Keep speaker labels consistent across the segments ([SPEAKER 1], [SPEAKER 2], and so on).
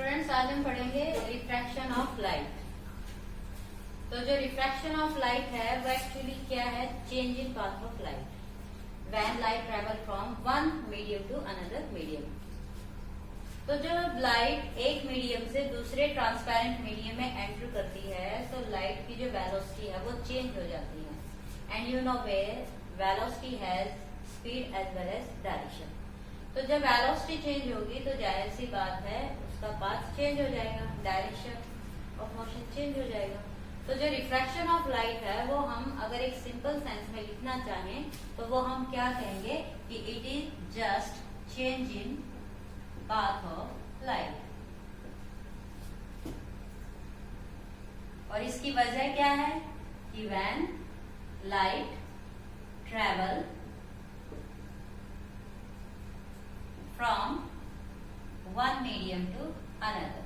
[SPEAKER 1] Students, आज हम पढ़ेंगे रिफ्रैक्शन ऑफ लाइट। तो जो रिफ्रैक्शन ऑफ लाइट है वो एक्चुअली क्या है? Change in path of light when light travel from one medium to another medium. तो जब लाइट एक मीडियम से दूसरे ट्रांसपेरेंट मीडियम में एंटर करती है तो लाइट की जो वेलोसिटी है वो चेंज हो जाती है। And you know where velocity has speed as well as direction. तो जब वेलोसिटी चेंज होगी तो जाहिर सी बात है उसका पाथ चेंज हो जाएगा, डायरेक्शन ऑफ मोशन चेंज हो जाएगा। तो जो रिफ्रैक्शन ऑफ लाइट है वो हम अगर एक सिंपल सेंस में लिखना चाहें तो वो हम क्या कहेंगे कि it is just change in path of light. और इसकी वजह क्या है कि when light travel from one medium to another।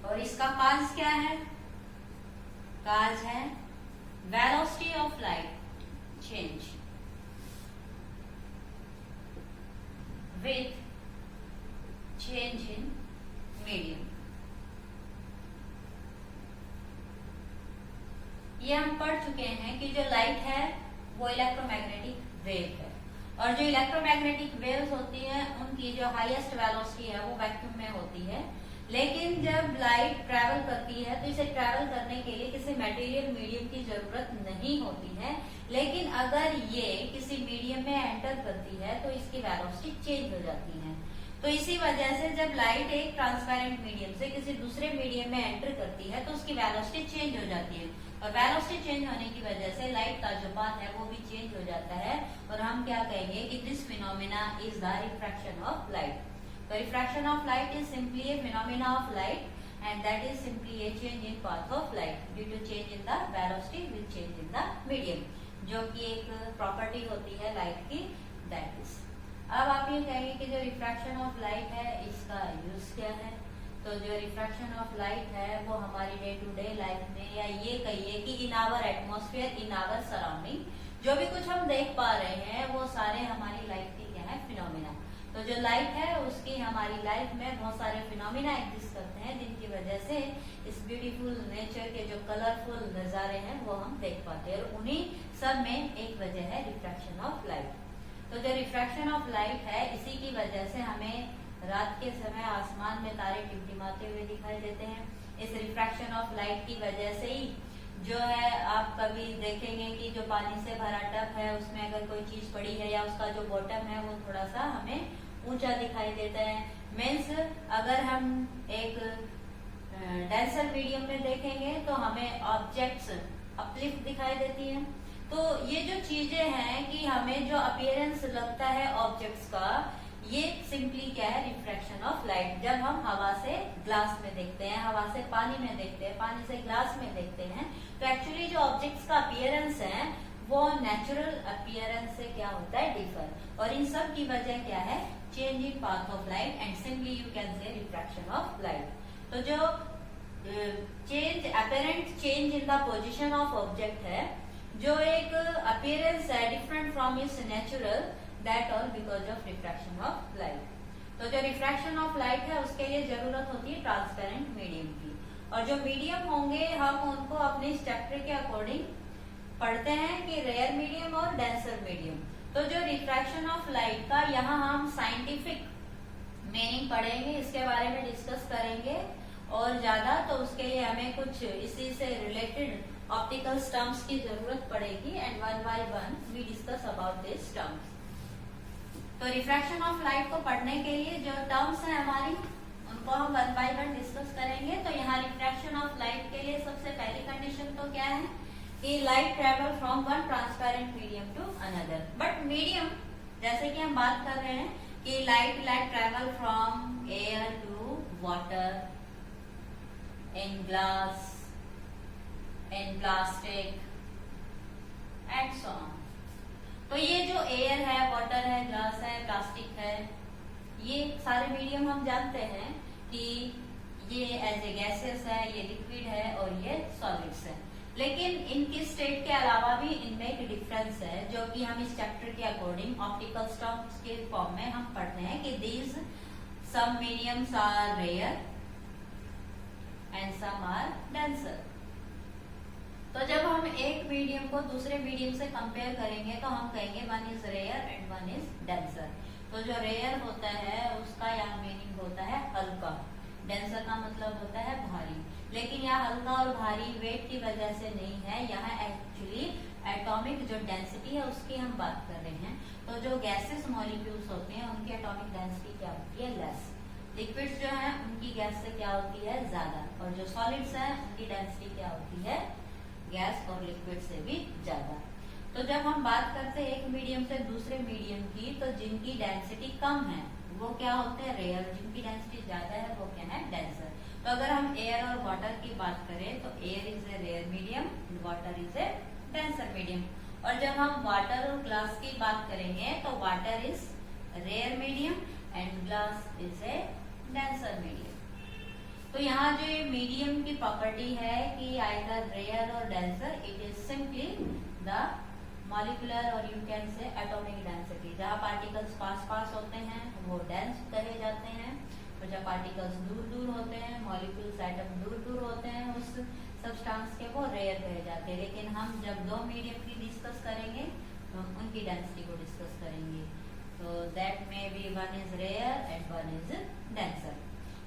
[SPEAKER 1] और इसका काज क्या है? काज है velocity of light change with change in medium. ये हम पढ़ चुके हैं कि जो लाइट है वो इलेक्ट्रोमैग्नेटिक वेव है, और जो इलेक्ट्रोमैग्नेटिक वेव्स होती हैं उनकी जो हाईएस्ट वेलोसिटी है वो वैक्यूम में होती है। लेकिन जब लाइट ट्रैवल करती है तो इसे ट्रैवल करने के लिए किसी मटेरियल मीडियम की जरूरत नहीं होती है। लेकिन अगर ये किसी मीडियम में एंटर करती है तो इसकी वेलोसिटी चेंज हो जाती है। तो इसी वजह से जब लाइट एक ट्रांसपेरेंट मीडियम से किसी दूसरे मीडियम में एंटर करती है तो उसकी वेलोसिटी चेंज हो जाती है, और वेलोसिटी चेंज होने की वजह से लाइट का जो पाथ है वो भी चेंज हो जाता है। और हम क्या कहेंगे कि this phenomena is the refraction of light. तो refraction of light is simply a phenomena of light and that is simply a change in path of light due to change in the velocity with change in the medium, जो कि एक property होती है light की, that is. अब आप ये कहेंगे कि जो रिफ्रैक्शन ऑफ लाइट है इसका यूज क्या है? तो जो रिफ्रैक्शन ऑफ लाइट है वो हमारी डे टू डे लाइफ में, या ये कहिए कि in our atmosphere, in our surrounding, जो भी कुछ हम देख पा रहे हैं वो सारे हमारी लाइफ की क्या है? फिनोमिना। तो जो लाइट है उसकी हमारी लाइफ में बहुत सारे फिनोमिना एग्जिस्ट करते हैं जिनकी वजह से इस ब्यूटीफुल नेचर के जो कलरफुल नजारे हैं वो हम देख पाते हैं, और उन्हीं सब में एक वजह है रिफ्रैक्शन ऑफ लाइट। तो जो रिफ्रैक्शन ऑफ लाइट है इसी की वजह से हमें रात के समय आसमान में तारे टिमटिमाते हुए दिखाई देते हैं। इस रिफ्रैक्शन ऑफ लाइट की वजह से ही जो है आप कभी देखेंगे कि जो पानी से भरा टब है उसमें अगर कोई चीज पड़ी है या उसका जो बॉटम है वो थोड़ा सा हमें ऊंचा दिखाई देता है। मीन्स अगर हम एक डेंसर मीडियम में देखेंगे तो हमें ऑब्जेक्ट्स अपलिफ्ट दिखाई देती हैं। तो ये जो चीजें हैं कि हमें जो अपीयरेंस लगता है ऑब्जेक्ट्स का, ये सिंपली क्या है? Refraction of light. जब हम हवा से ग्लास में देखते हैं, हवा से पानी में देखते हैं, पानी से ग्लास में देखते हैं, तो एक्चुअली जो ऑब्जेक्ट्स का अपीयरेंस है वो नेचुरल अपीयरेंस से क्या होता है? डिफर। और इन सब की वजह क्या है? Change in path of light and simply you can से रिफ्रैक्शन ऑफ लाइट। तो जो change, apparent change in the position of object है, जो एक अपीयरेंस है different from its natural, that all because of refraction of light. तो जो refraction of light है उसके लिए जरूरत होती है ट्रांसपेरेंट मीडियम की, और जो मीडियम होंगे हम उनको अपने इस चैप्टर के अकॉर्डिंग पढ़ते हैं कि रेयर मीडियम और डेंसर मीडियम। तो जो रिफ्रैक्शन ऑफ लाइट का यहाँ हम साइंटिफिक मीनिंग पढ़ेंगे, इसके बारे में डिस्कस करेंगे, और ज्यादा तो उसके लिए हमें कुछ इसी से रिलेटेड ऑप्टिकल टर्म्स की जरूरत पड़ेगी, and one by one we discuss about this terms. तो रिफ्रैक्शन ऑफ लाइट को पढ़ने के लिए जो टर्म्स हैं हमारी उनको हम वन बाय वन डिस्कस करेंगे। तो यहाँ रिफ्रैक्शन ऑफ लाइट के लिए सबसे पहली कंडीशन तो क्या है कि light travel from one transparent medium to another. But medium, जैसे कि हम बात कर रहे हैं कि light travel from air to water, in glass, in plastic and so on. तो ये जो एयर है, वाटर है, ग्लास है, प्लास्टिक है, ये सारे मीडियम हम जानते हैं कि ये एज ए गैसेस है, ये लिक्विड है और ये सॉलिड्स है। लेकिन इनके स्टेट के अलावा भी इनमें एक डिफरेंस है, जो कि हम इस चैप्टर के अकॉर्डिंग ऑप्टिकल टर्म्स के फॉर्म में हम पढ़ते हैं कि these some mediums are rare and some are denser. तो जब हम एक मीडियम को दूसरे मीडियम से कंपेयर करेंगे तो हम कहेंगे one is rare and one is denser. तो जो रेयर होता है उसका यहाँ मीनिंग होता है हल्का, डेंसर का मतलब होता है भारी। लेकिन यहाँ हल्का और भारी वेट की वजह से नहीं है, यहाँ एक्चुअली एटॉमिक जो डेंसिटी है उसकी हम बात कर रहे हैं। तो जो गैसेस मॉलिक्यूल्स होते हैं उनकी एटॉमिक डेंसिटी क्या होती है, लेस। लिक्विड्स जो है उनकी गैस से क्या होती है, ज्यादा। और जो सॉलिड्स है उनकी डेंसिटी क्या होती है, गैस और लिक्विड से भी ज्यादा। तो जब हम बात करते हैं एक मीडियम से दूसरे मीडियम की, तो जिनकी डेंसिटी कम है वो क्या होते हैं, रेयर। जिनकी डेंसिटी ज्यादा है वो क्या है, डेंसर। तो अगर हम एयर और वाटर की बात करें तो air is a rare medium, water is a denser medium. और जब हम वाटर और ग्लास की बात करेंगे तो water is rare medium and glass is a denser medium. तो यहाँ जो ये मीडियम की प्रॉपर्टी है कि आइदर रेयर और denser, it is simply the molecular और you can say atomic density. जहाँ पार्टिकल्स पास पास होते हैं वो डेंस कहे जाते हैं, और जब पार्टिकल्स दूर दूर होते हैं, मॉलिक्यूल्स एटम दूर दूर होते हैं उस सब्सटेंस के, वो रेयर कहे जाते हैं। लेकिन हम जब दो मीडियम की डिस्कस करेंगे तो हम उनकी डेंसिटी को डिस्कस करेंगे। तो that may be one is rare and one is denser.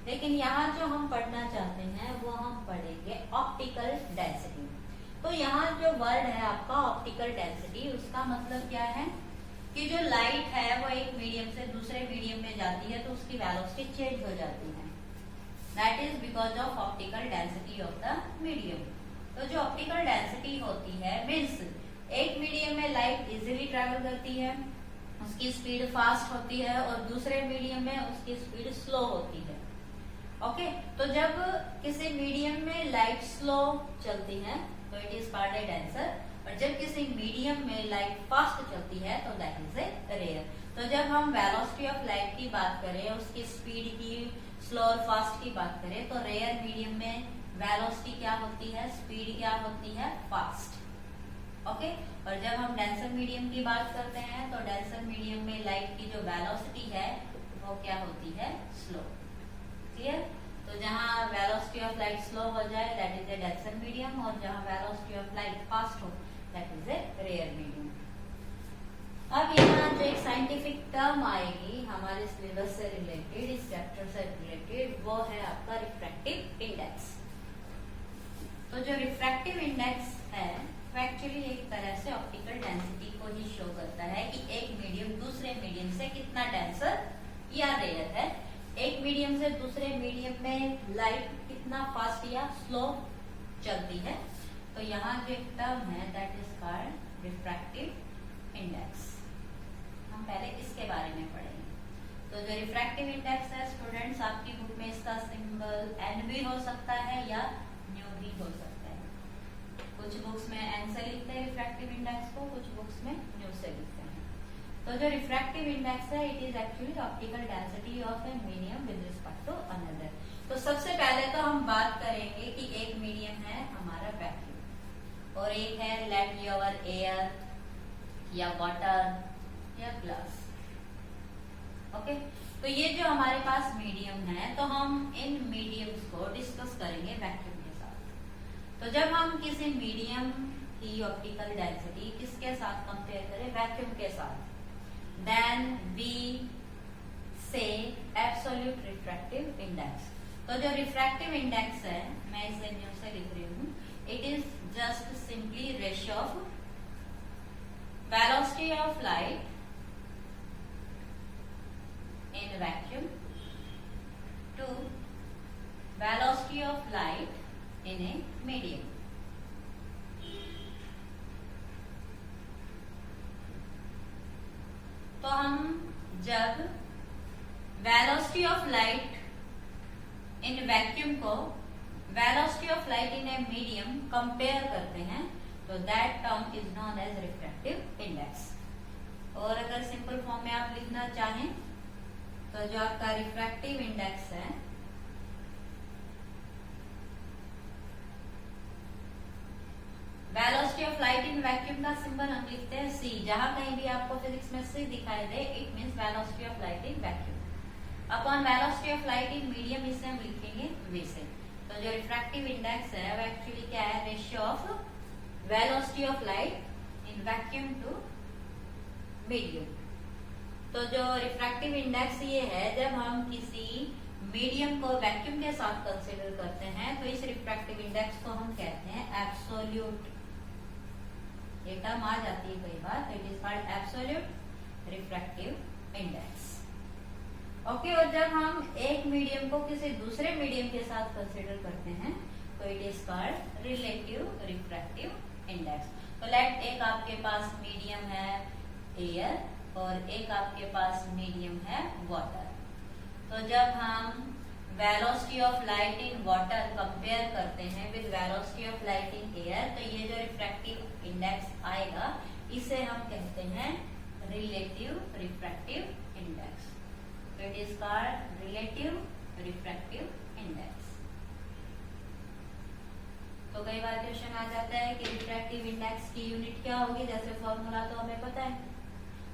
[SPEAKER 1] लेकिन यहाँ जो हम पढ़ना चाहते हैं वो हम पढ़ेंगे ऑप्टिकल डेंसिटी। तो यहाँ जो वर्ड है आपका ऑप्टिकल डेंसिटी, उसका मतलब क्या है कि जो लाइट है वो एक मीडियम से दूसरे मीडियम में जाती है तो उसकी वेलोसिटी चेंज हो जाती है। That is because of optical density of the medium. तो जो ऑप्टिकल डेंसिटी होती है मीन्स एक मीडियम में लाइट इजीली ट्रेवल करती है, उसकी स्पीड फास्ट होती है, और दूसरे मीडियम में उसकी स्पीड स्लो होती है। ओके तो जब किसी मीडियम में लाइट स्लो चलती है तो it is called a denser, और जब किसी मीडियम में लाइट फास्ट चलती है तो दैट इज ए रेयर। तो जब हम वेलोसिटी ऑफ लाइट की बात करें, उसकी स्पीड की, स्लो और फास्ट की बात करें, तो रेयर मीडियम में वेलोसिटी क्या होती है, स्पीड क्या होती है, फास्ट। ओके और जब हम डेंसर मीडियम की बात करते हैं तो डेंसर मीडियम में लाइट की जो वेलोसिटी है वो क्या होती है, स्लो। क्लियर। तो जहाँ वेलोसिटी ऑफ लाइट स्लो हो जाए that is a denser medium, और जहाँ वेलोसिटी ऑफ लाइट फास्ट हो that is a rare medium. अब यहाँ जो एक साइंटिफिक टर्म आएगी हमारे सिलेबस से रिलेटेड, इस चैप्टर से रिलेटेड, वो है आपका रिफ्रैक्टिव इंडेक्स। तो जो रिफ्रैक्टिव इंडेक्स है वो एक्चुअली एक तरह से ऑप्टिकल डेंसिटी को ही शो करता है कि एक मीडियम दूसरे मीडियम से कितना डेंसर या रेयर है। एक मीडियम से दूसरे मीडियम में लाइट कितना फास्ट या स्लो चलती है। तो यहाँ जो एक टर्म है that is called refractive index. हम पहले इसके बारे में पढ़ेंगे। तो जो रिफ्रैक्टिव इंडेक्स है स्टूडेंट्स, आपकी बुक में इसका सिंबल एन भी हो सकता है या न्यू भी हो सकता है। कुछ बुक्स में एन से लिखते हैं रिफ्रैक्टिव इंडेक्स को, कुछ बुक्स में न्यू से लिखते हैं। तो जो रिफ्रैक्टिव इंडेक्स है it is actually optical density of a medium with respect to another. तो सबसे पहले तो हम बात करेंगे कि एक मीडियम है हमारा वैक्यूम, और एक है लेट योर एयर या वाटर या ग्लास। ओके तो ये जो हमारे पास मीडियम है, तो हम इन मीडियम्स को डिस्कस करेंगे वैक्यूम के साथ। तो जब हम किसी मीडियम की ऑप्टिकल डेंसिटी किसके साथ कंपेयर करें, वैक्यूम के साथ, then we say absolute refractive index। तो जो रिफ्रैक्टिव इंडेक्स है, मैं इसे न्यू से लिख रही हूँ, it is just simply ratio of velocity of light in vacuum to velocity of light in a medium। तो हम जब velocity of light in vacuum को velocity of light in a medium compare करते हैं तो that term is known as refractive index. और अगर simple form में आप लिखना चाहें तो जो आपका रिफ्रैक्टिव इंडेक्स है velocity of light in vacuum का सिंबल हम लिखते हैं सी। जहां कहीं भी आपको फिजिक्स में सी दिखाई दे, it means velocity of light in vacuum. Upon velocity of light in medium, इसे हम लिखेंगे वी से। तो जो रिफ्रैक्टिव इंडेक्स है वो एक्चुअली क्या है, ratio of velocity of light in vacuum to medium. तो जो रिफ्रैक्टिव इंडेक्स ये है, जब हम किसी मीडियम को वैक्यूम के साथ कंसीडर करते हैं तो इस रिफ्रैक्टिव इंडेक्स को हम कहते हैं एब्सोल्यूट। ये टर्म आ जाती है कई बार, तो it is called absolute refractive index. Okay, और जब हम एक मीडियम को किसी दूसरे मीडियम के साथ कंसीडर करते हैं तो it is called relative refractive index. तो लेट एक आपके पास मीडियम है एयर और एक आपके पास मीडियम है वाटर। तो जब हम velocity of light in water compare करते हैं with velocity of light in air, तो ये जो रिफ्रैक्टिव इंडेक्स आएगा इसे हम कहते हैं रिलेटिव रिफ्रैक्टिव इंडेक्स। तो it is called relative refractive index. तो कई बार क्वेश्चन आ जाता है कि रिफ्रैक्टिव इंडेक्स की यूनिट क्या होगी, जैसे फॉर्मूला तो हमें पता है।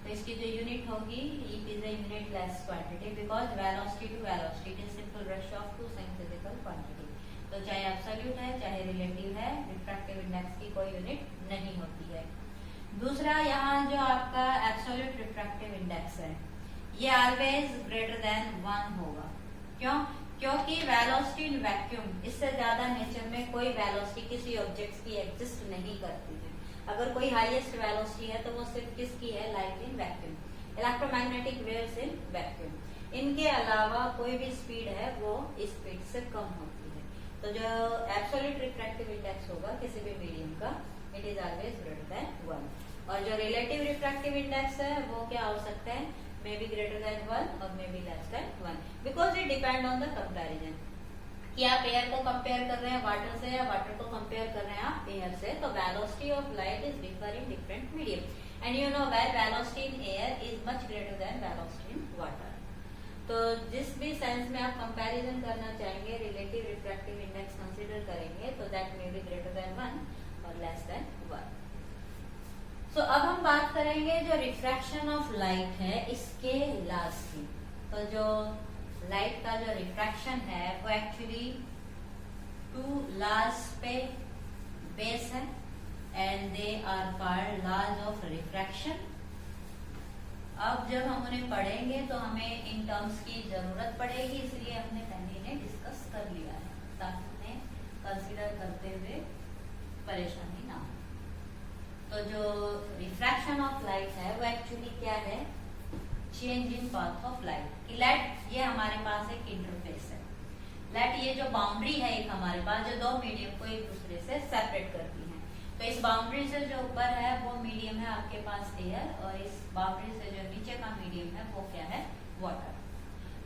[SPEAKER 1] तो इसकी जो यूनिट होगी, it is a unitless quantity because velocity to velocity is simple ratio of two same physical quantity. तो चाहे एब्सोल्यूट है चाहे रिलेटिव है, रिफ्रैक्टिव इंडेक्स की कोई यूनिट नहीं होती है। दूसरा, यहाँ जो आपका एब्सोल्यूट रिफ्रैक्टिव इंडेक्स है ये ऑलवेज ग्रेटर देन 1 होगा। क्यों? क्योंकि वेलोसिटी इन वैक्यूम, इससे ज्यादा नेचर में कोई वेलोसिटी किसी ऑब्जेक्ट की एग्जिस्ट नहीं करती है। अगर कोई हाईएस्ट वेलोसिटी है तो वो सिर्फ किसकी है, light in vacuum, electromagnetic waves in vacuum. इनके अलावा कोई भी स्पीड है वो इस स्पीड से कम होती है। तो जो एब्सोल्यूट रिफ्रैक्टिव इंडेक्स होगा किसी भी मीडियम का, it is always greater than 1। और जो रिलेटिव रिफ्रैक्टिव इंडेक्स है वो क्या हो सकता है, मे बी ग्रेटर देन 1 और may be less than 1, because it depend on the comparison. कि आप एयर को कंपेयर कर रहे हैं वाटर से या वाटर को कंपेयर कर रहे हैं आप एयर से, तो velocity of light is differ in different medium and you no well velocity in air is much greater than velocity in water. तो जिस भी सेंस में आप कंपैरिजन करना चाहेंगे, रिलेटिव रिफ्रैक्टिव इंडेक्स कंसीडर करेंगे, तो that may be greater than 1 और लेस देन 1। सो अब हम बात करेंगे जो रिफ्रैक्शन ऑफ लाइट है इसके लॉस की। तो जो लाइट का जो रिफ्रैक्शन है वो एक्चुअली 2 लॉज पे बेस है and they are called laws of refraction. अब जब हम उन्हें पढ़ेंगे तो हमें इन टर्म्स की जरूरत पड़ेगी, इसलिए हमने पहले इन्हें डिस्कस कर लिया है ताकि उन्हें कंसीडर करते हुए परेशानी ना हो। तो जो रिफ्रैक्शन ऑफ लाइट है वो एक्चुअली क्या है, change in path of light. Let ये हमारे पास एक इंटरफेस है, लेट ये जो बाउंड्री है एक हमारे पास जो दो मीडियम को एक दूसरे से सेपरेट करती है। तो इस बाउंड्री से जो ऊपर है वो मीडियम है आपके पास एयर, और इस बाउंड्री से जो नीचे का मीडियम है वो क्या है, वाटर।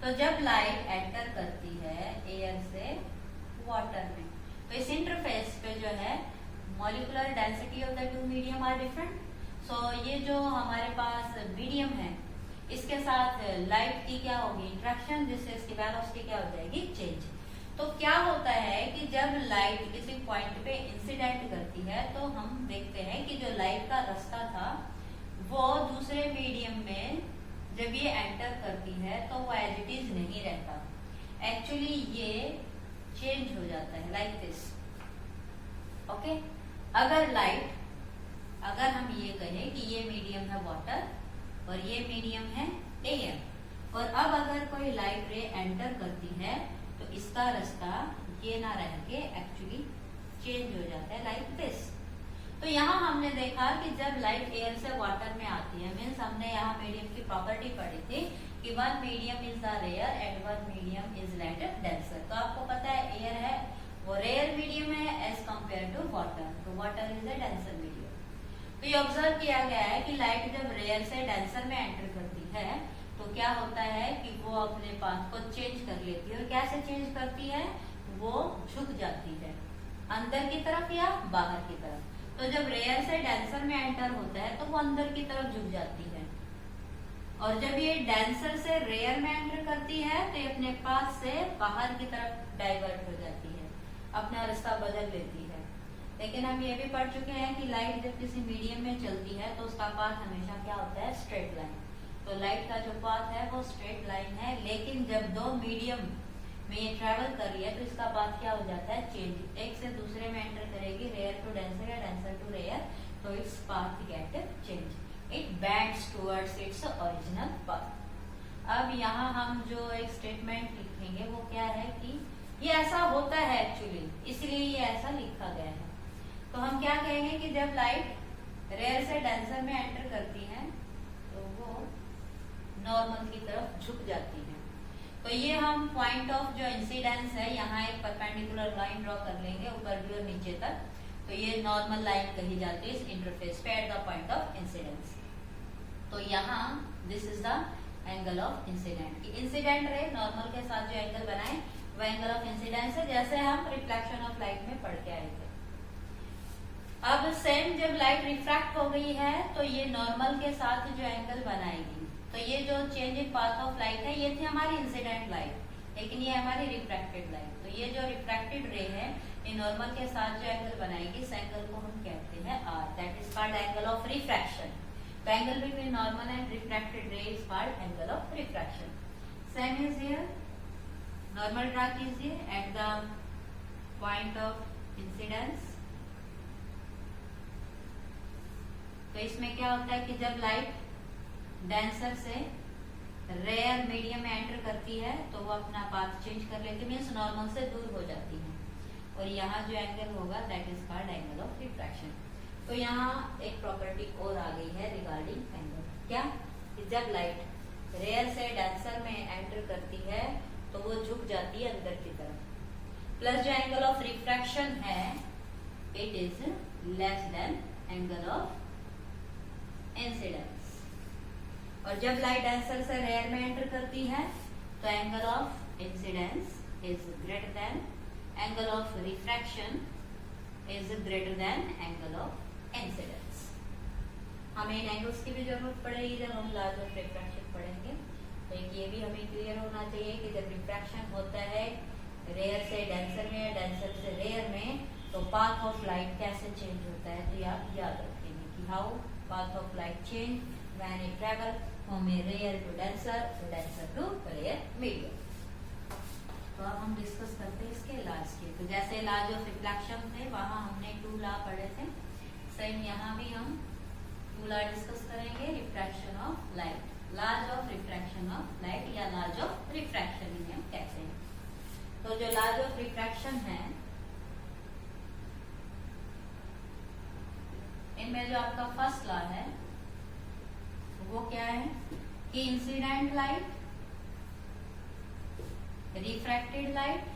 [SPEAKER 1] तो जब लाइट एंटर करती है एयर से वाटर में, तो इस इंटरफेस पे जो है molecular density of the two medium are different. So ये जो हमारे पास मीडियम है इसके साथ लाइट की क्या होगी, इंट्रैक्शन, जिससे इसकी वेलोसिटी क्या हो जाएगी, चेंज। तो क्या होता है कि जब लाइट किसी पॉइंट पे इंसिडेंट करती है तो हम देखते हैं कि जो लाइट का रास्ता था वो दूसरे मीडियम में जब ये एंटर करती है तो वो एज इट इज नहीं रहता, एक्चुअली ये चेंज हो जाता है लाइक दिस। ओके, अगर हम ये कहें कि ये मीडियम है वाटर और ये मीडियम है एयर, और अब अगर कोई लाइट रे एंटर करती है तो इसका रास्ता ये ना रह के एक्चुअली चेंज हो जाता है लाइक दिस। तो यहाँ हमने देखा कि जब लाइट एयर से वाटर में आती है, मीन्स हमने यहाँ मीडियम की प्रॉपर्टी पढ़ी थी कि one medium is the rare and one medium is lighter denser. तो आपको पता है एयर है वो रेयर मीडियम है एज कम्पेयर टू वाटर, तो water is a denser medium. तो ये ऑब्जर्व किया गया है कि लाइट जब रेयर से डेंसर में एंटर करती है तो क्या होता है कि वो अपने पाथ को चेंज कर लेती है, और कैसे चेंज करती है, वो झुक जाती है अंदर की तरफ या बाहर की तरफ। तो जब रेयर से डेंसर में एंटर होता है तो वो अंदर की तरफ झुक जाती है, और जब ये डेंसर से रेयर में एंटर करती है तो ये अपने पाथ से बाहर की तरफ डाइवर्ट हो जाती है, अपना रास्ता बदल लेती है। लेकिन हम ये भी पढ़ चुके हैं कि लाइट जब किसी मीडियम में चलती है तो उसका पाथ हमेशा क्या होता है, स्ट्रेट लाइन। तो लाइट का जो पाथ है वो स्ट्रेट लाइन है, लेकिन जब दो मीडियम में ये ट्रेवल कर रही है तो इसका पाथ क्या हो जाता है, चेंज। एक से दूसरे में एंटर करेगी, रेयर टू डेंसर या डेंसर टू रेयर, तो its path get change, it bends towards its original path. अब यहाँ हम जो एक स्टेटमेंट लिखेंगे वो क्या है कि ये ऐसा होता है एक्चुअली, इसलिए ये ऐसा लिखा गया है। तो हम क्या कहेंगे कि जब लाइट रेयर से डेंसर में एंटर करती है तो वो नॉर्मल की तरफ झुक जाती है। तो ये हम पॉइंट ऑफ जो इंसिडेंस है, यहाँ एक परपेंडिकुलर लाइन ड्रॉ कर लेंगे ऊपर भी और नीचे तक। तो ये नॉर्मल लाइन कही जाती है इस इंटरफेस पे at the point of incidence. तो यहाँ this is the angle of incident. Incident ray normal के साथ जो एंगल बनाए वो एंगल ऑफ इंसिडेंस है, जैसे हम रिफ्लेक्शन ऑफ लाइट में पढ़ के आए थे। अब सेम जब लाइट रिफ्रैक्ट हो गई है तो ये नॉर्मल के साथ जो एंगल बनाएगी, तो ये जो change in path of light है ये थी हमारी इंसिडेंट लाइट, लेकिन ये हमारी रिफ्रैक्टेड लाइट। तो ये जो रिफ्रैक्टेड रे है ये नॉर्मल के साथ जो एंगल बनाएगी इस एंगल को हम कहते हैं r, that is called angle of refraction. The angle between normal and refracted ray is called angle of refraction. Same is here. Normal draw कीजिए at the point of incidence. तो इसमें क्या होता है कि जब लाइट डेंसर से rare medium में एंटर करती है तो वो अपना पाथ चेंज कर लेती है, मीन्स नॉर्मल से दूर हो जाती है, और यहाँ जो एंगल होगा that is called angle of refraction. तो यहाँ एक प्रॉपर्टी और आ गई है रिगार्डिंग एंगल, क्या कि जब लाइट रेयर से डेंसर में एंटर करती है तो वो झुक जाती है अंदर की तरफ, प्लस जो एंगल ऑफ रिफ्रैक्शन है it is less than angle of incidence. और जब लाइट डेंसर से रेयर में एंटर करती है तो angle of incidence is greater than angle of refraction is greater than angle of incidence. हमें इन एंगल्स की भी जरूरत पड़ेगी जब हम लॉज ऑफ रिफ्रैक्शन पढ़ेंगे। तो एक ये भी हमें क्लियर होना चाहिए कि जब रिफ्रैक्शन होता है रेयर से डेंसर में या डेंसर से रेयर में तो पाथ ऑफ लाइट कैसे चेंज होता है। तो आप याद रखेंगे कि how path of light change when it travel from a rare to denser to rare medium. तो अब हम डिस्कस करते हैं इसके लॉज के। तो जैसे लॉज ऑफ रिफ्लेक्शन थे वहां हमने 2 लॉ पढ़े थे, सेम यहाँ भी हम 2 लॉ डिस्कस करेंगे। Refraction of light, laws of refraction of light या लॉज ऑफ रिफ्रैक्शन ही हम कहते हैं। तो जो लॉज ऑफ रिफ्रैक्शन है इनमें जो आपका फर्स्ट लॉ है वो क्या है कि incident light, refracted light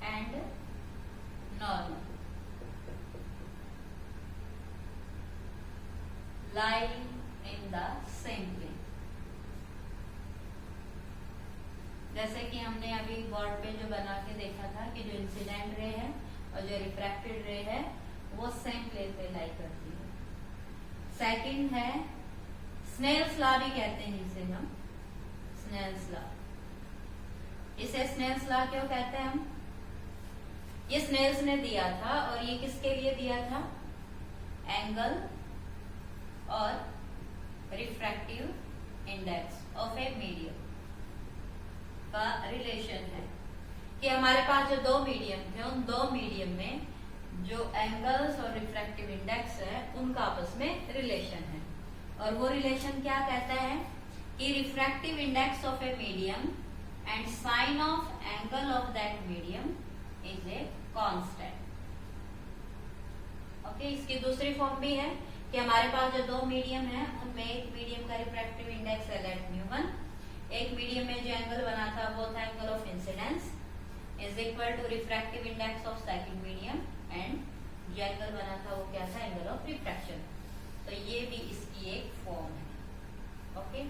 [SPEAKER 1] and normal lie in the same plane। जैसे कि हमने अभी बोर्ड पे जो बना के देखा था कि जो इंसिडेंट रे है और जो रिफ्रैक्टेड रे है वो सेम प्लेन पे लाई करती है। सेकंड है स्नेल्स लॉ भी कहते हैं इसे हम, स्नेल्स लॉ। इसे स्नेल्स लॉ क्यों कहते हैं हम, ये स्नेल्स ने दिया था और ये किसके लिए दिया था, एंगल और refractive index of a medium का रिलेशन है कि हमारे पास जो 2 मीडियम थे उन 2 मीडियम में जो एंगल्स और रिफ्रैक्टिव इंडेक्स है उनका आपस में रिलेशन है। और वो रिलेशन क्या कहता है कि refractive index of a medium and sine of angle of that medium is a constant. Okay, इसकी दूसरी फॉर्म भी है कि हमारे पास जो 2 मीडियम है उनमें एक मीडियम का रिफ्रैक्टिव इंडेक्स है लेट μ1, एक मीडियम में जो एंगल बना था वो था angle of incidence is equal to refractive index of second medium, and जो एंगल बना था वो क्या था, एंगल ऑफ रिफ्रैक्शन। तो ये भी इसकी एक फॉर्म है। ओके,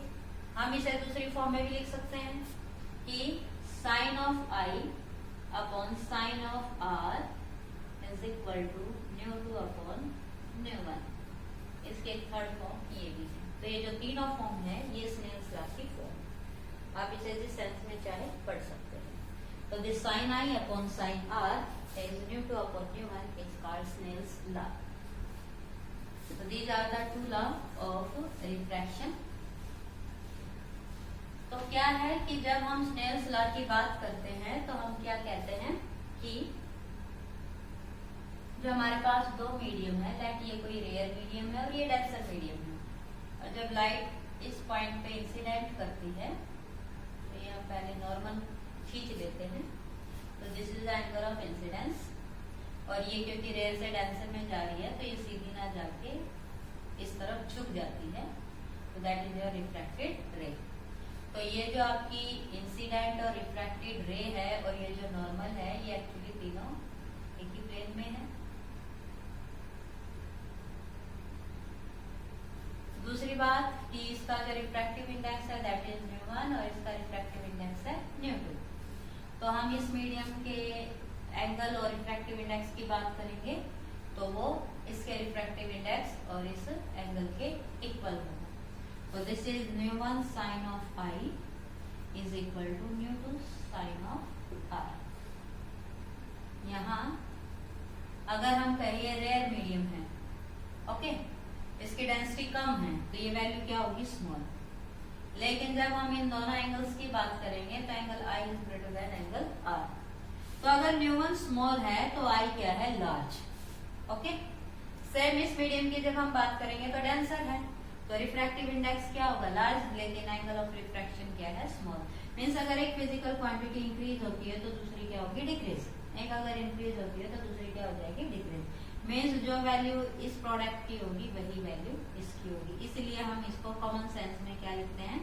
[SPEAKER 1] हम इसे दूसरी फॉर्म में भी लिख सकते हैं कि sine of I upon sine of R is equal to μ2 upon μ1। इसके एक थर्ड फॉर्म ये भी है। तो ये जो तीनों फॉर्म है ये स्नेल्स लॉ की फॉर्म, आप इसे जिस सेंस में चाहे पढ़ सकते हैं। तो this sine i upon sine r is nu2 upon nu1 is called Snell's law. So these are the two laws of refraction. तो क्या है कि जब हम स्नेल्स लॉ की बात करते हैं तो हम क्या कहते हैं कि जो हमारे पास दो मीडियम है, लाइक ये कोई रेयर मीडियम है और ये डेंसर मीडियम है, और जब लाइट इस पॉइंट पे इंसिडेंट करती है तो ये हम पहले नॉर्मल खींच लेते हैं, तो this is the angle of incidence, और ये क्योंकि रेयर से डेंसर में जा रही है तो ये सीधी ना जाके इस तरफ झुक जाती है, तो दैट इज योर रिफ्रैक्टेड रे। तो ये जो आपकी इंसिडेंट और रिफ्रैक्टेड रे है और ये जो नॉर्मल है, ये एक्चुअली तीनों एक ही प्लेन में है। दूसरी बात कि इसका जो रिफ्रैक्टिव इंडेक्स है दैट इज nu1 और इसका रिफ्रैक्टिव इंडेक्स है nu2। तो हम इस मीडियम के एंगल और रिफ्रैक्टिव इंडेक्स की बात करेंगे तो वो इसके रिफ्रैक्टिव इंडेक्स और इस एंगल के इक्वल होगा। तो this is nu1 sin of I is equal to nu2 sin of R। यहाँ अगर हम कहिए रेयर मीडियम है, ओके, इसकी डेंसिटी कम है तो ये वैल्यू क्या होगी, स्मॉल। लेकिन जब हम इन दोनों एंगल्स की बात करेंगे तो angle I is greater than angle R। तो अगर nu1 स्मॉल है तो I क्या है, लार्ज। ओके, सेम इस मीडियम की जब हम बात करेंगे तो डेंसर है, तो रिफ्रैक्टिव इंडेक्स क्या होगा, लार्ज, लेकिन एंगल ऑफ रिफ्रैक्शन क्या है, स्मॉल। मीन्स अगर एक फिजिकल क्वांटिटी इंक्रीज होती है तो दूसरी क्या होगी, डिक्रीज। एक अगर इंक्रीज होती है तो दूसरी क्या हो जाएगी, डिक्रीज। मीन्स जो वैल्यू इस प्रोडक्ट की होगी वही वैल्यू इसकी होगी। इसलिए हम इसको कॉमन सेंस में क्या लिखते हैं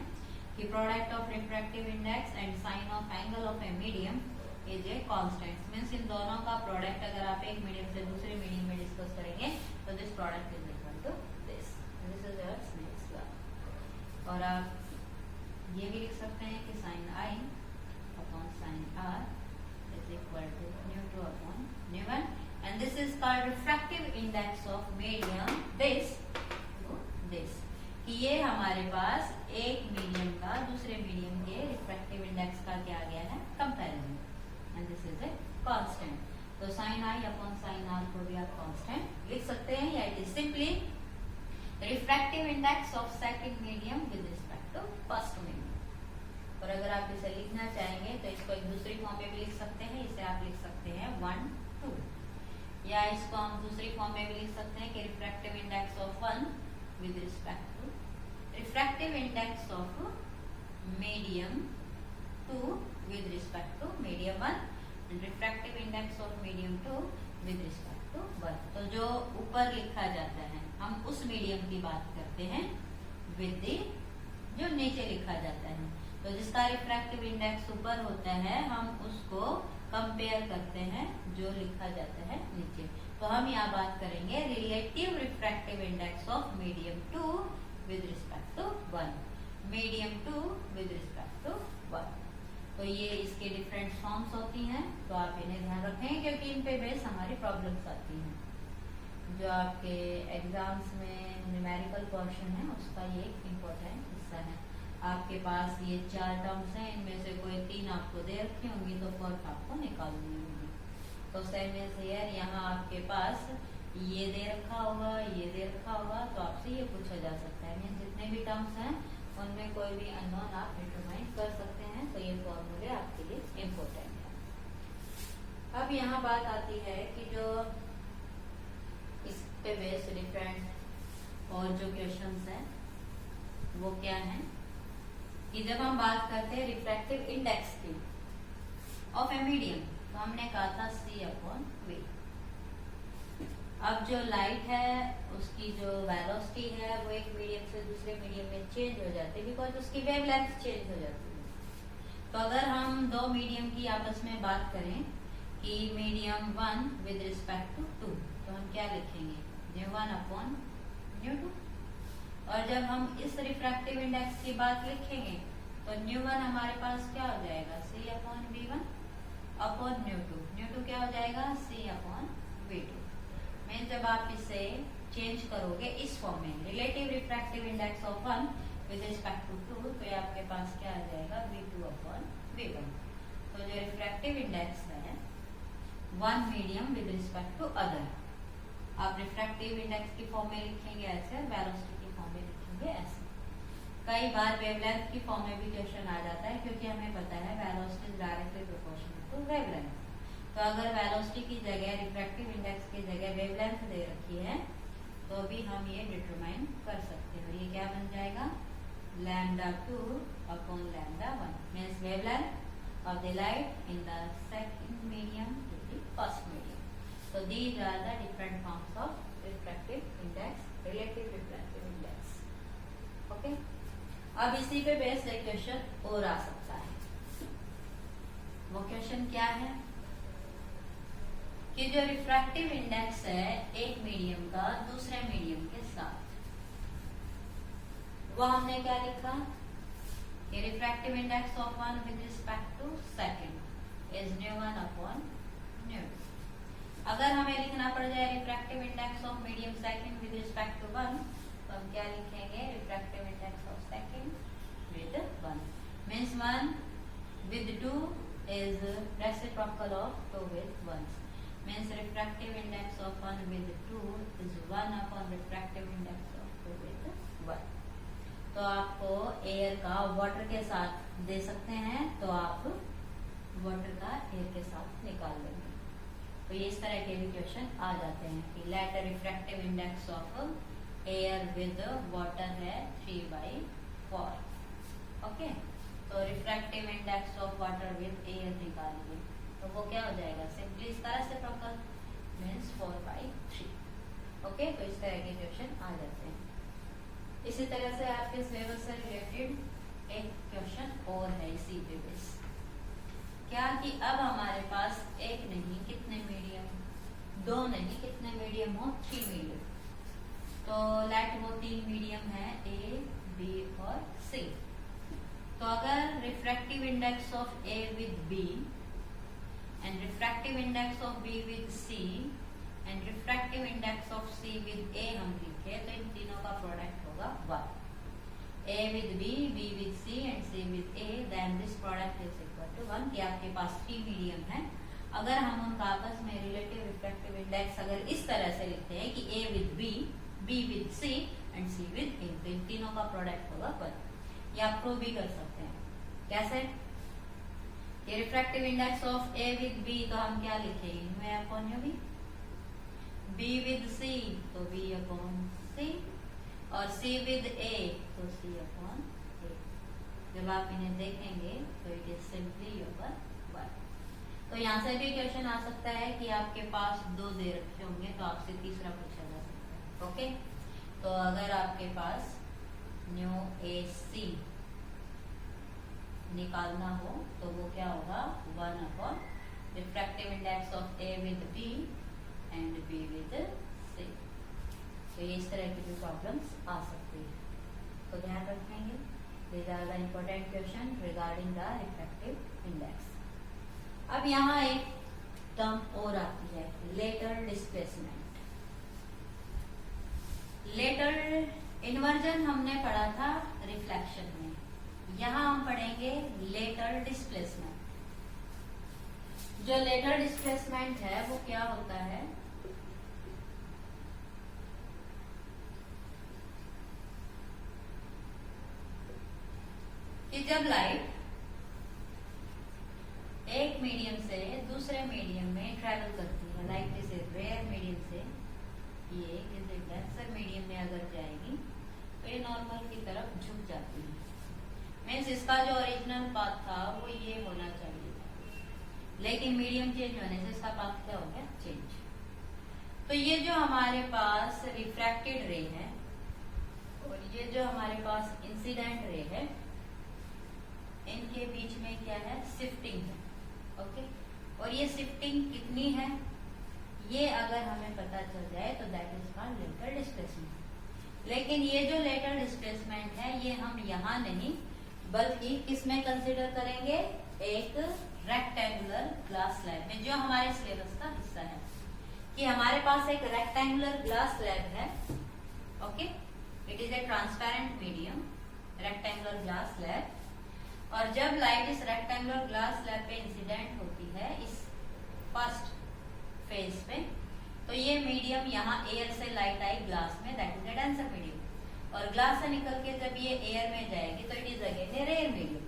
[SPEAKER 1] कि product of refractive index and sine of angle of a medium is a constant. Means इन दोनों का प्रोडक्ट अगर आप एक मीडियम से दूसरे मीडियम में डिस्कस करेंगे तो this product is equal to this. This is your Snell's law. और आप ये भी लिख सकते हैं कि sine I upon sine R is equal to nu2 upon nu1, and this is called refractive index of medium this कि ये हमारे पास एक मीडियम का दूसरे मीडियम के रिफ्रैक्टिव इंडेक्स का क्या आ गया है, comparison, and this is a constant. तो sine I upon sine R को भी आप कांस्टेंट लिख सकते हैं, या it is simply refractive index of second medium with respect to first medium. और अगर आप इसे लिखना चाहेंगे तो इसको एक दूसरी फॉर्म में भी लिख सकते हैं, इसे आप लिख सकते हैं 1 2, या इसको हम दूसरी फॉर्म में भी लिख सकते हैं कि refractive index of 1 with respect to refractive index of medium 2 with respect to medium 1 and refractive index of medium 2 with respect to 1। तो जो ऊपर लिखा जाता है हम उस मीडियम की बात करते हैं विद द जो नीचे लिखा जाता है। तो जिसका रिफ्रैक्टिव इंडेक्स ऊपर होता है हम उसको कंपेयर करते हैं जो लिखा जाता है नीचे। तो हम यहाँ बात करेंगे relative refractive index of medium 2 with respect to 1, medium 2 with respect to 1। तो ये इसके डिफरेंट फॉर्म्स होती हैं, तो आप इन्हें ध्यान रखें क्योंकि इन पे बेस हमारी प्रॉब्लम्स आती हैं। जो आपके एग्जाम्स में न्यूमेरिकल पोर्शन है उसका ये एक इम्पोर्टेंट हिस्सा है। आपके पास ये 4 टर्म्स हैं, इनमें से कोई 3 आपको दे रखी होंगी तो 4 आपको निकालनी होगी। तो सेम इज हियर, यहाँ आपके पास ये दे रखा होगा, ये दे रखा होगा, तो आपसे ये पूछा जा सकता है। मीन्स जितने भी टर्म्स हैं उनमें कोई भी अननोन आप डिटरमाइन कर सकते हैं, तो ये फॉर्मूले आपके लिए इम्पोर्टेंट है। अब यहाँ बात आती है कि जो इस पे बेस्ड डिफरेंट और जो क्वेश्चंस हैं वो क्या हैं कि जब हम बात करते हैं रिफ्रैक्टिव इंडेक्स की ऑफ ए मीडियम, तो हमने कहा था C/V। अब जो लाइट है उसकी जो वेलोसिटी है वो एक मीडियम से दूसरे मीडियम में चेंज हो जाती है बिकॉज उसकी वेवलेंथ चेंज हो जाती है। तो अगर हम दो मीडियम की आपस में बात करें कि मीडियम 1 विद रिस्पेक्ट टू 2, तो हम क्या लिखेंगे, nu1 अपॉन nu2। और जब हम इस रिफ्रैक्टिव इंडेक्स की बात लिखेंगे तो nu1 हमारे पास क्या हो जाएगा, C/V1 अपॉन nu2। nu2 क्या हो जाएगा, C/V2। मैं जब आप इसे चेंज करोगे इस फॉर्म में relative refractive index of 1 with respect to 2, तो ये आपके पास क्या आ जाएगा, V2 अपॉन V1। तो जो रिफ्रैक्टिव इंडेक्स है one medium with respect to other. आप रिफ्रैक्टिव इंडेक्स की फॉर्म में लिखेंगे ऐसे, वेलोसिटी की फॉर्म में लिखेंगे ऐसे। कई बार वेवलेंथ की फॉर्म में भी क्वेश्चन आ जाता है, क्योंकि हमें पता है velocity is directly proportional to wavelength. तो अगर वेलोसिटी की जगह रिफ्रैक्टिव इंडेक्स की जगह वेवलेंथ दे रखी है तो भी हम ये डिटरमाइन कर सकते हैं। ये क्या बन जाएगा, λ2 upon λ1 means wavelength of the light in the second medium to the first medium. So these are the different forms of refractive index, relative refractive index. Okay. अब इसी पे बेस्ड एक क्वेश्चन और आ सकता है। वो क्वेश्चन क्या है कि जो रिफ्रैक्टिव इंडेक्स है एक मीडियम का दूसरे मीडियम के साथ, वो हमने क्या लिखा कि refractive index of one with respect to second is ν1 upon ν। अगर हमें लिखना पड़ जाए refractive index of medium second with respect to one, तो हम क्या लिखेंगे, refractive index of second with one means one with two is reciprocal of two with one means refractive index of 1 with 2 is 1 upon refractive index of 2 with 1। तो आपको air का water के साथ दे सकते हैं, तो आप वाटर का एयर के साथ निकाल लेंगे। तो ये इस तरह के भी क्वेश्चन आ जाते हैं कि let refractive index of air with water है 3/4। ओके, तो refractive index of water with air निकालिए तो वो क्या हो जाएगा, सिंपली इसका रेसिप्रोकल मींस 4/3। ओके, तो इस तरह के क्वेश्चन आ जाते हैं। इसी तरह से आपके सिलेबस से रिलेटेड एक क्वेश्चन और है इसी पे बेस, क्या कि अब हमारे पास एक नहीं कितने मीडियम, दो नहीं कितने मीडियम हो, 3 मीडियम। तो लेट वो 3 मीडियम है ए, बी और सी। तो अगर refractive index of A with B and refractive index of B with C and refractive index of C with A हम लिखे तो इन तीनों का प्रोडक्ट होगा 1। A with B, B with C and C with A, then this product is equal to 1। कि आपके पास 3 medium है। अगर हम उनका आपस में रिलेटिव रिफ्रैक्टिव इंडेक्स अगर इस तरह से लिखते हैं कि A with B, B with C and C with A, तो इन तीनों का प्रोडक्ट होगा 1। ये आप प्रूव भी कर सकते हैं। कैसे, ये refractive index of A with B, तो हम क्या लिखेंगे, मैं upon B, B with C तो बी अपॉन सी, और सी विद ए तो सी अपॉन ए। जब आप इन्हें देखेंगे तो इट इज सिंपली योर 1। तो यहाँ से भी क्वेश्चन आ सकता है कि आपके पास 2 दे रखे होंगे तो आपसे तीसरा पूछा जा सकता है। ओके, तो अगर आपके पास न्यू ए सी निकालना हो तो वो क्या होगा, 1 upon refractive index of A with B and B with C. तो ये इस तरह की भी प्रॉब्लम्स आ सकती है, तो ध्यान रखेंगे। These are the important question regarding the refractive index. अब यहाँ एक टर्म और आती है, लेटर डिस्प्लेसमेंट। लेटर इन्वर्जन हमने पढ़ा था रिफ्लेक्शन में, यहाँ हम पढ़ेंगे लेटर डिस्प्लेसमेंट। जो लेटर डिस्प्लेसमेंट है वो क्या होता है, कि जब लाइट एक मीडियम से दूसरे मीडियम में ट्रेवल करती है, लाइक जैसे रेयर मीडियम से ये किसी डेंसर मीडियम में अगर जाएगी तो ये नॉर्मल की तरफ झुक जाती है। मीन्स इसका जो ओरिजिनल पाथ था वो ये होना चाहिए था, लेकिन मीडियम चेंज होने से इसका पाथ क्या हो गया, चेंज। तो ये जो हमारे पास रिफ्रैक्टेड रे है और ये जो हमारे पास इंसिडेंट रे है, इनके बीच में क्या है, शिफ्टिंग है। ओके, और ये शिफ्टिंग कितनी है ये अगर हमें पता चल जाए तो that is called lateral displacement. लेकिन ये जो लेटर डिस्प्लेसमेंट है ये हम यहाँ नहीं बल्कि किसमें कंसिडर करेंगे, एक रेक्टेंगुलर ग्लास स्लैब में, जो हमारे सिलेबस का हिस्सा है कि हमारे पास एक रेक्टेंगुलर ग्लास स्लैब है। Okay, it is a transparent medium, rectangular glass slab, और जब लाइट इस रेक्टेंगुलर ग्लास स्लैब पे इंसिडेंट होती है, इस फर्स्ट फेस पे। तो ये मीडियम यहाँ एयर से लाइट आई ग्लास में, that is the denser medium. और ग्लास से निकल के जब ये एयर में जाएगी तो it is again a rare medium.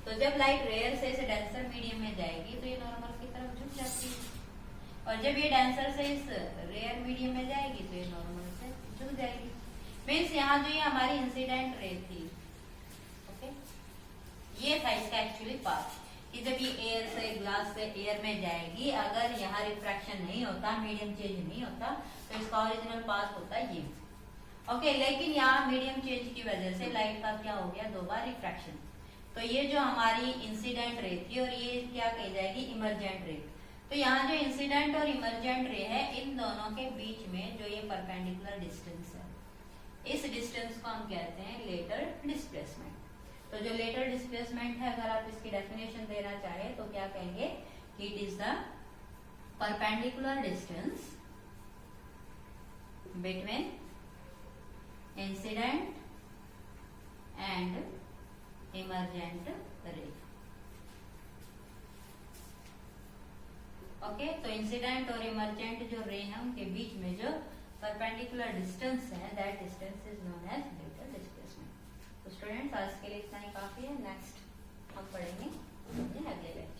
[SPEAKER 1] तो जब लाइट रेयर से इस डेंसर मीडियम में जाएगी तो ये नॉर्मल की तरफ झुक जाती है, और जब ये डेंसर से इस रेयर मीडियम में जाएगी तो ये नॉर्मल से झुक जाएगी। मीन्स यहाँ जो ये हमारी इंसिडेंट रे थी, ओके, ये था इसका एक्चुअली पाथ, कि जब ये एयर से ग्लास से एयर में जाएगी, अगर यहाँ रिफ्रैक्शन नहीं होता, मीडियम चेंज नहीं होता, तो इसका ओरिजिनल पाथ होता है ये, ओके। लेकिन यहाँ मीडियम चेंज की वजह से लाइट का क्या हो गया, 2 बार रिफ्रैक्शन। तो ये जो हमारी इंसिडेंट रे थी और ये क्या कही जाएगी, इमरजेंट रे। तो यहाँ जो इंसिडेंट और इमरजेंट रे है, इन दोनों के बीच में जो ये परपेंडिकुलर डिस्टेंस है, इस डिस्टेंस को हम कहते हैं लेटर डिस्प्लेसमेंट। तो जो लेटर डिस्प्लेसमेंट है, अगर आप इसकी डेफिनेशन देना चाहे तो क्या कहेंगे कि it is the perpendicular distance between incident and emergent ray, okay. तो इंसिडेंट और इमरजेंट जो रे है उनके बीच में जो परपेंडिकुलर डिस्टेंस है, that distance is known as lateral displacement. तो स्टूडेंट्स आज के लिए इतना ही काफी है। नेक्स्ट हम पढ़ेंगे अगले लेक्चर।